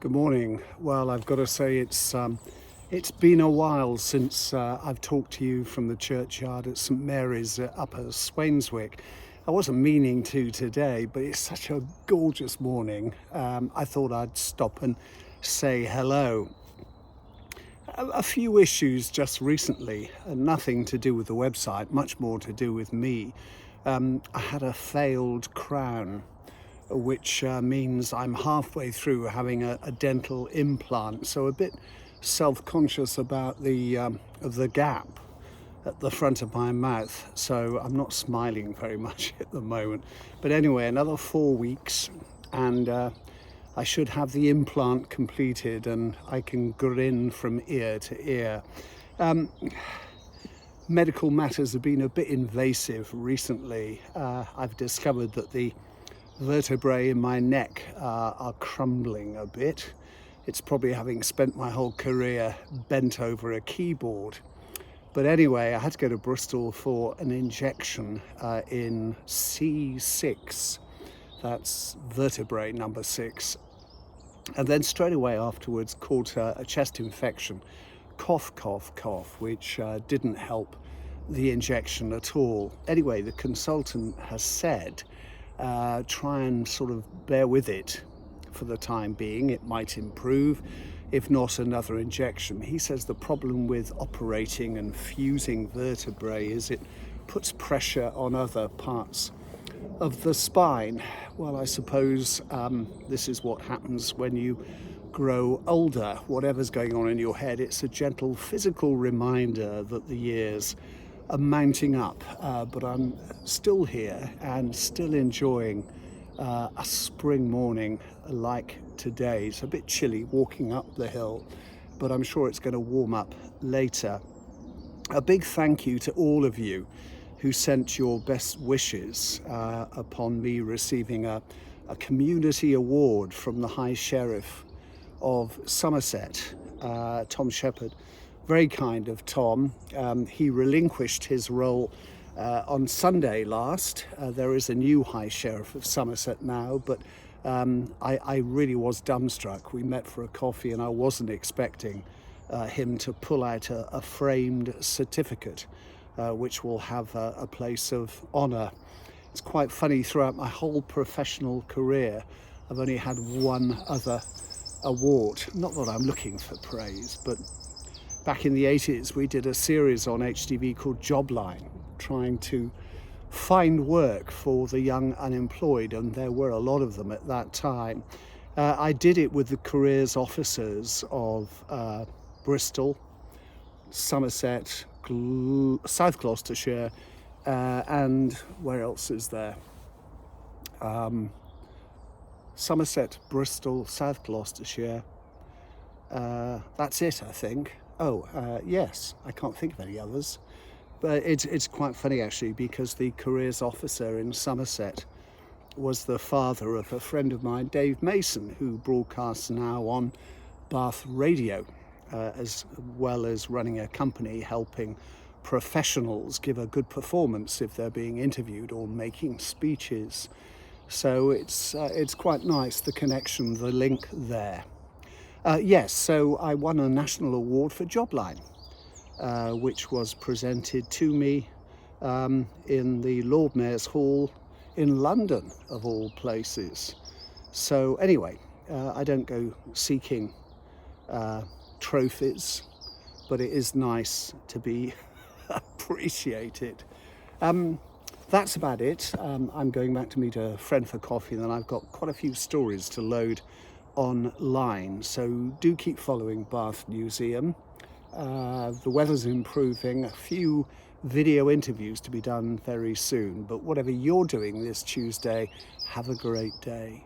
Good morning. Well, I've got to say it's been a while since I've talked to you from the churchyard at St Mary's at Upper Swainswick. I wasn't meaning to today, but it's such a gorgeous morning. I thought I'd stop and say hello. A few issues just recently, nothing to do with the website, much more to do with me. I had a failed crown, which means I'm halfway through having a dental implant, so a bit self-conscious about the gap at the front of my mouth, so I'm not smiling very much at the moment. But anyway, another 4 weeks and I should have the implant completed and I can grin from ear to ear. Medical matters have been a bit invasive recently. I've discovered that the vertebrae in my neck are crumbling a bit. It's probably having spent my whole career bent over a keyboard. But anyway, I had to go to Bristol for an injection in C6. That's vertebrae number 6. And then straight away afterwards caught a chest infection, cough, which didn't help the injection at all. Anyway, the consultant has said, try and sort of bear with it for the time being. It might improve, if not another injection. He says the problem with operating and fusing vertebrae is it puts pressure on other parts of the spine. Well, I suppose this is what happens when you grow older. Whatever's going on in your head, it's a gentle physical reminder that the years are mounting up, but I'm still here and still enjoying a spring morning like today. It's a bit chilly walking up the hill, but I'm sure it's going to warm up later. A big thank you to all of you who sent your best wishes upon me receiving a community award from the High Sheriff of Somerset, Tom Shepherd. Very kind of Tom. He relinquished his role on Sunday last. There is a new High Sheriff of Somerset now, but I really was dumbstruck. We met for a coffee and I wasn't expecting him to pull out a framed certificate, which will have a place of honour. It's quite funny, throughout my whole professional career, I've only had one other award. Not that I'm looking for praise, but back in the 80s, we did a series on HTV called Jobline, trying to find work for the young unemployed, and there were a lot of them at that time. I did it with the careers officers of Bristol, Somerset, South Gloucestershire, and where else is there? Somerset, Bristol, South Gloucestershire. That's it, I think. Yes, I can't think of any others. But it's quite funny actually, because the careers officer in Somerset was the father of a friend of mine, Dave Mason, who broadcasts now on Bath Radio, as well as running a company helping professionals give a good performance if they're being interviewed or making speeches. So it's quite nice, the connection, the link there. Yes, so I won a national award for Jobline, which was presented to me in the Lord Mayor's Hall in London, of all places. So anyway, I don't go seeking trophies, but it is nice to be appreciated. That's about it. I'm going back to meet a friend for coffee, and then I've got quite a few stories to load online, so do keep following Bath Museum. The weather's improving, a few video interviews to be done very soon, but whatever you're doing this Tuesday, have a great day.